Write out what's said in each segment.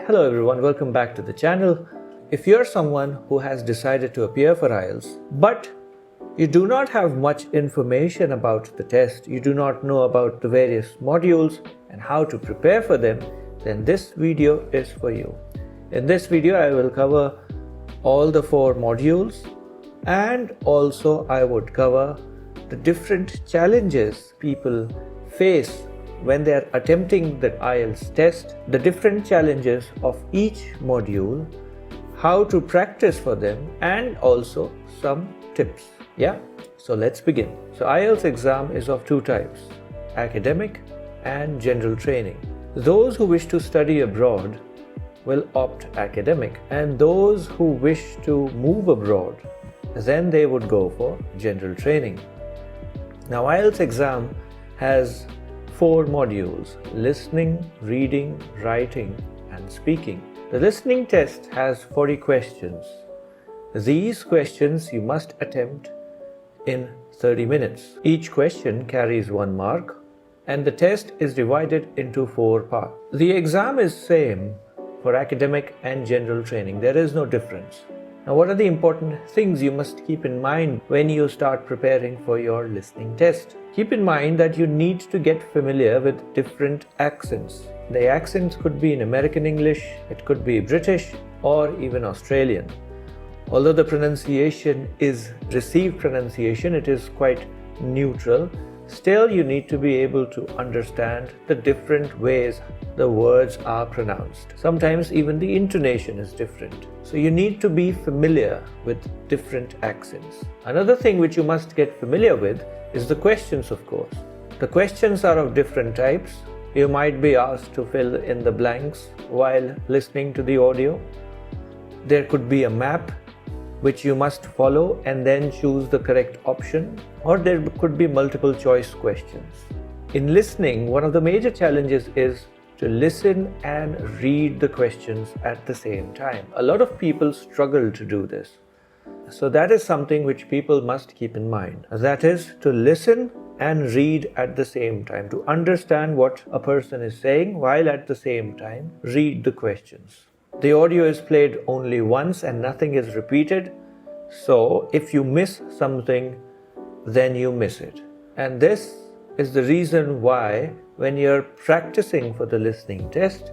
Hello everyone, welcome back to the channel. If you're someone who has decided to appear for IELTS, but you do not have much information about the test, you do not know about the various modules and how to prepare for them, then this video is for you. In this video, I will cover all the 4 modules, and also I would cover the different challenges people face when they are attempting the IELTS test, the different challenges of each module, how to practice for them, and also some tips. Yeah, so let's begin. So IELTS exam is of 2 types, academic and general training. Those who wish to study abroad will opt academic, and those who wish to move abroad, then they would go for general training. Now IELTS exam has 4 modules: listening, reading, writing, and speaking. The listening test has 40 questions. These questions you must attempt in 30 minutes. Each question carries 1 mark, and the test is divided into 4 parts. The exam is same for academic and general training. There is no difference. Now, what are the important things you must keep in mind when you start preparing for your listening test? Keep in mind that you need to get familiar with different accents. The accents could be in American English, it could be British, or even Australian. Although the pronunciation is received pronunciation, it is quite neutral. Still, you need to be able to understand the different ways the words are pronounced. Sometimes even the intonation is different. So you need to be familiar with different accents. Another thing which you must get familiar with is the questions, of course. The questions are of different types. You might be asked to fill in the blanks while listening to the audio. There could be a map which you must follow and then choose the correct option, or there could be multiple choice questions. In listening, one of the major challenges is to listen and read the questions at the same time. A lot of people struggle to do this. So that is something which people must keep in mind. That is to listen and read at the same time, to understand what a person is saying while at the same time read the questions. The audio is played only once and nothing is repeated. So if you miss something, then you miss it. And this is the reason why when you're practicing for the listening test,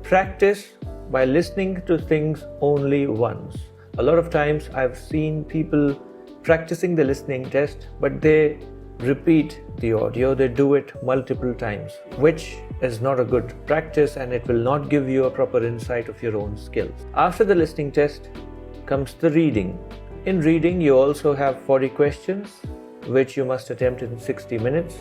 practice by listening to things only once. A lot of times I've seen people practicing the listening test, but they repeat the audio, they do it multiple times, which is not a good practice, and it will not give you a proper insight of your own skills. After the listening test comes the reading. In reading, you also have 40 questions, which you must attempt in 60 minutes.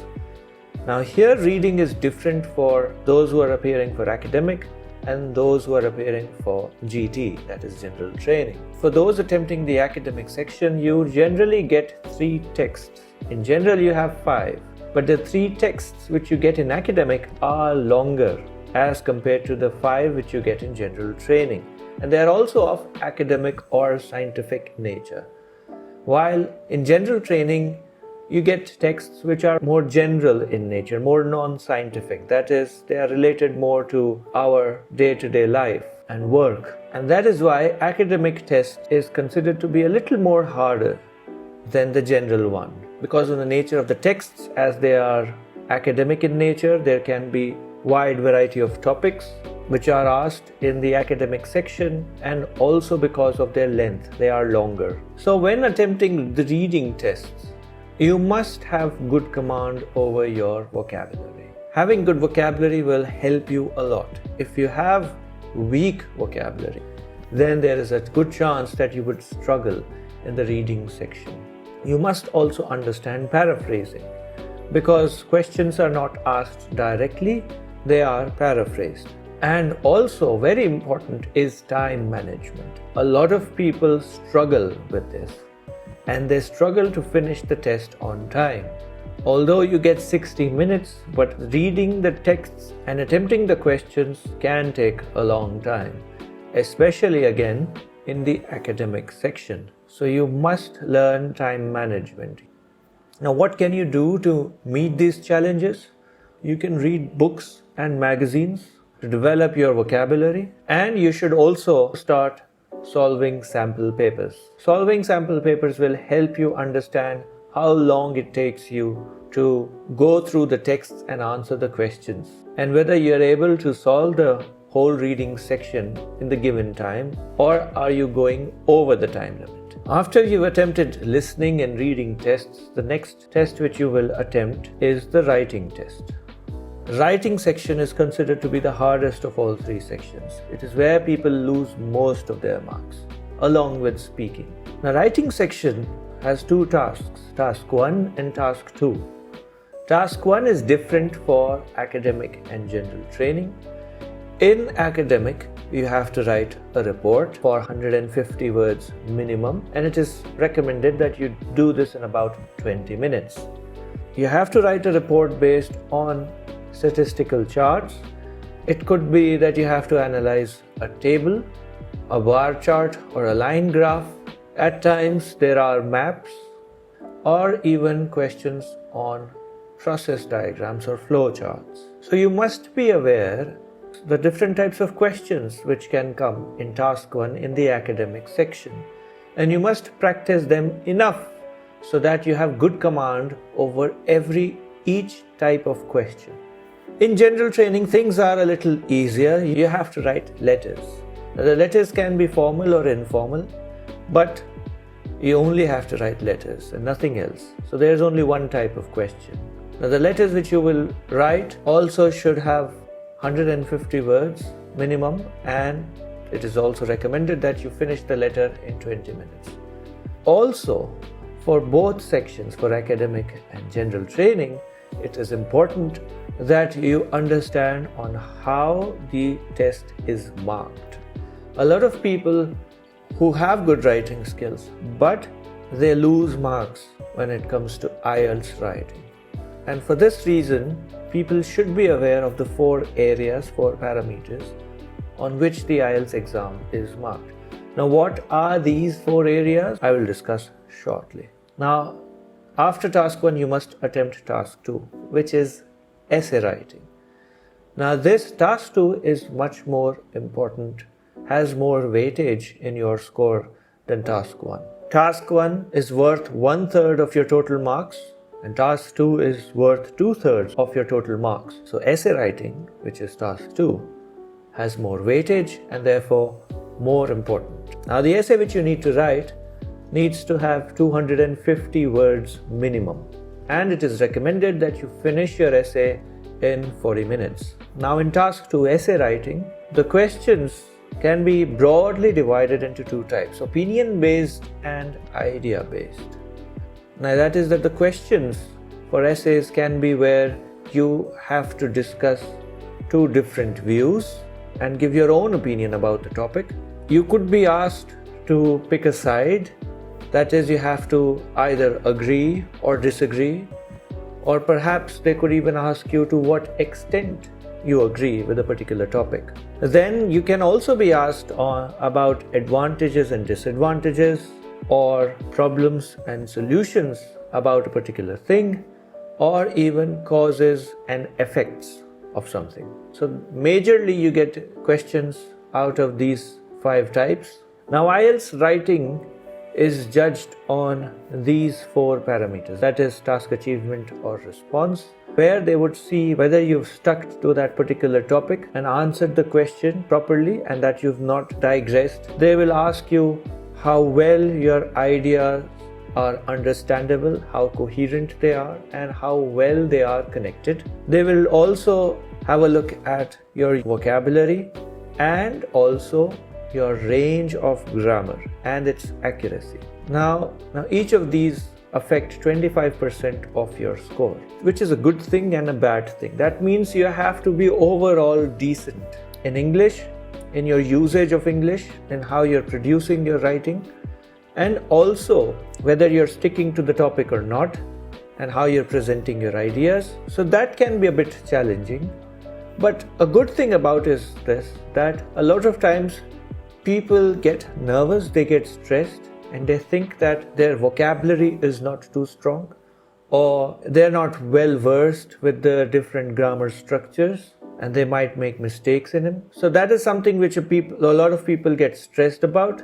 Now here reading is different for those who are appearing for academic and those who are appearing for GT, that is general training. For those attempting the academic section, you generally get 3 texts. In general, you have 5, but the 3 texts which you get in academic are longer as compared to the 5 which you get in general training. And they are also of academic or scientific nature. While in general training, you get texts which are more general in nature, more non-scientific. That is, they are related more to our day-to-day life and work. And that is why academic test is considered to be a little more harder than the general one. Because of the nature of the texts, as they are academic in nature, there can be wide variety of topics which are asked in the academic section, and also because of their length, they are longer. So when attempting the reading tests, you must have good command over your vocabulary. Having good vocabulary will help you a lot. If you have weak vocabulary, then there is a good chance that you would struggle in the reading section. You must also understand paraphrasing, because questions are not asked directly, they are paraphrased. And also very important is time management. A lot of people struggle with this, and they struggle to finish the test on time. Although you get 60 minutes, but reading the texts and attempting the questions can take a long time, especially again in the academic section. So you must learn time management. Now, what can you do to meet these challenges? You can read books and magazines to develop your vocabulary, and you should also start solving sample papers. Solving sample papers will help you understand how long it takes you to go through the texts and answer the questions, and whether you're able to solve the whole reading section in the given time, or are you going over the time limit. After you've attempted listening and reading tests, the next test which you will attempt is the writing test. Writing section is considered to be the hardest of all three sections. It is where people lose most of their marks, along with speaking. Now, writing section has two tasks, task 1 and task 2. Task 1 is different for academic and general training. In academic, you have to write a report for 150 words minimum, and it is recommended that you do this in about 20 minutes. You have to write a report based on statistical charts. It could be that you have to analyze a table, a bar chart, or a line graph. At times there are maps or even questions on process diagrams or flow charts. So you must be aware the different types of questions which can come in task 1 in the academic section, and you must practice them enough so that you have good command over each type of question. In general training, things are a little easier. You have to write letters. Now, the letters can be formal or informal, but you only have to write letters and nothing else. So there's only one type of question. Now, the letters which you will write also should have 150 words minimum, and it is also recommended that you finish the letter in 20 minutes. Also, for both sections, for academic and general training, it is important that you understand on how the test is marked. A lot of people who have good writing skills, but they lose marks when it comes to IELTS writing. And for this reason, people should be aware of the 4 parameters on which the IELTS exam is marked. Now, what are these 4 areas? I will discuss shortly. Now, after task 1, you must attempt task 2, which is essay writing. Now, this task 2 is much more important, has more weightage in your score than task 1. Task 1 is worth 1/3 of your total marks, and task 2 is worth 2/3 of your total marks. So essay writing, which is task 2, has more weightage and therefore more important. Now, the essay which you need to write needs to have 250 words minimum, and it is recommended that you finish your essay in 40 minutes. Now, in task 2 essay writing, the questions can be broadly divided into 2 types, opinion based and idea based. Now, that is that the questions for essays can be where you have to discuss 2 different views and give your own opinion about the topic. You could be asked to pick a side, that is, you have to either agree or disagree, or perhaps they could even ask you to what extent you agree with a particular topic. Then you can also be asked about advantages and disadvantages, or problems and solutions about a particular thing, or even causes and effects of something. So majorly you get questions out of these 5 types. Now, IELTS writing is judged on these 4 parameters, that is task achievement or response, where they would see whether you've stuck to that particular topic and answered the question properly and that you've not digressed. They will ask you how well your ideas are understandable, how coherent they are, and how well they are connected. They will also have a look at your vocabulary and also your range of grammar and its accuracy. Now each of these affect 25% of your score, which is a good thing and a bad thing. That means you have to be overall decent in English, in your usage of English, in how you're producing your writing, and also whether you're sticking to the topic or not, and how you're presenting your ideas. So that can be a bit challenging. But a good thing about is this, that a lot of times people get nervous, they get stressed, and they think that their vocabulary is not too strong, or they're not well versed with the different grammar structures. and they might make mistakes in him. So that is something which a lot of people get stressed about.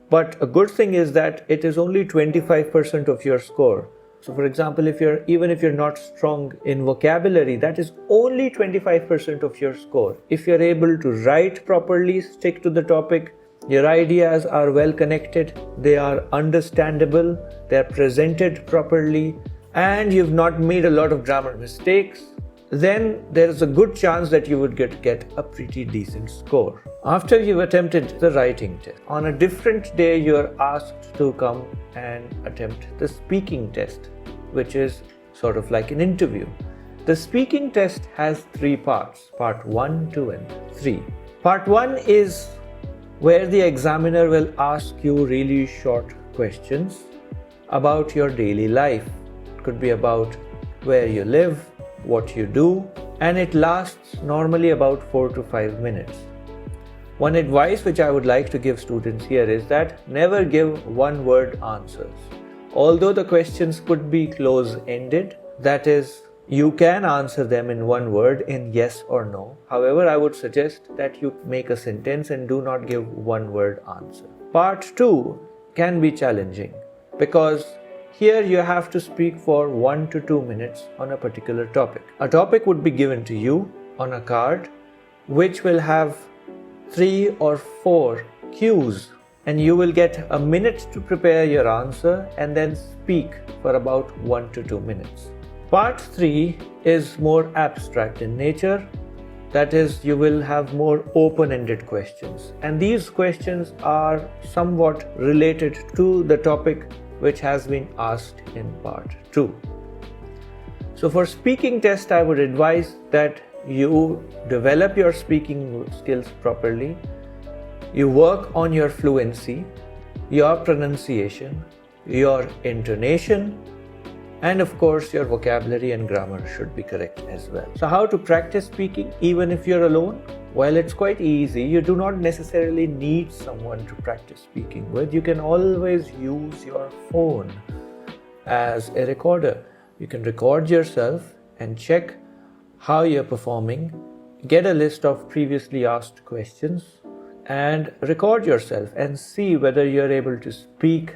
But a good thing is that it is only 25% of your score. So for example, even if you're not strong in vocabulary, that is only 25% of your score. If you're able to write properly, stick to the topic, your ideas are well connected, they are understandable, they are presented properly, and you've not made a lot of grammar mistakes, then there is a good chance that you would get a pretty decent score. After you've attempted the writing test, on a different day you're asked to come and attempt the speaking test, which is sort of like an interview. The speaking test has 3 parts, part 1, 2 and 3. Part 1 is where the examiner will ask you really short questions about your daily life. It could be about where you live, what you do, and it lasts normally about 4 to 5 minutes. One advice which I would like to give students here is that never give one-word answers. Although the questions could be close-ended, that is, you can answer them in one word, in yes or no. However, I would suggest that you make a sentence and do not give one-word answer. Part 2 can be challenging because here you have to speak for 1 to 2 minutes on a particular topic. A topic would be given to you on a card which will have 3 or 4 cues, and you will get a minute to prepare your answer and then speak for about 1 to 2 minutes. Part 3 is more abstract in nature. That is, you will have more open-ended questions, and these questions are somewhat related to the topic which has been asked in part 2. So for speaking test, I would advise that you develop your speaking skills properly. You work on your fluency, your pronunciation, your intonation, and of course your vocabulary and grammar should be correct as well. So how to practice speaking even if you're alone? Well, it's quite easy. You do not necessarily need someone to practice speaking with. You can always use your phone as a recorder. You can record yourself and check how you're performing, get a list of previously asked questions, and record yourself and see whether you're able to speak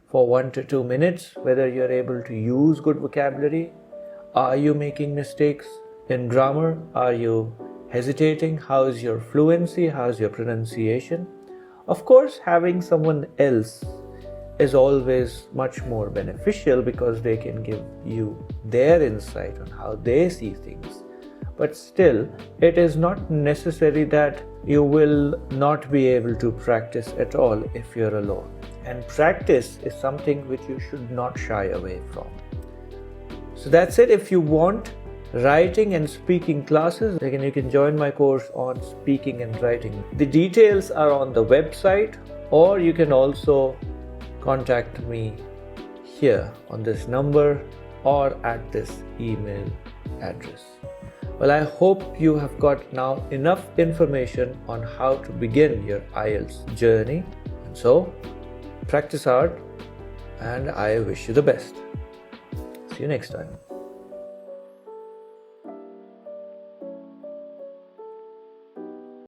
for 1 to 2 minutes, whether you're able to use good vocabulary. Are you making mistakes in grammar? Are you hesitating? How is your fluency? How is your pronunciation? Of course, having someone else is always much more beneficial because they can give you their insight on how they see things. But still, it is not necessary that you will not be able to practice at all if you're alone. And practice is something which you should not shy away from. So that's it. If you want writing and speaking classes, again, you can join my course on speaking and writing. The details are on the website, or you can also contact me here on this number or at this email address. Well, I hope you have got now enough information on how to begin your IELTS journey. And so, practice hard, and I wish you the best. See you next time.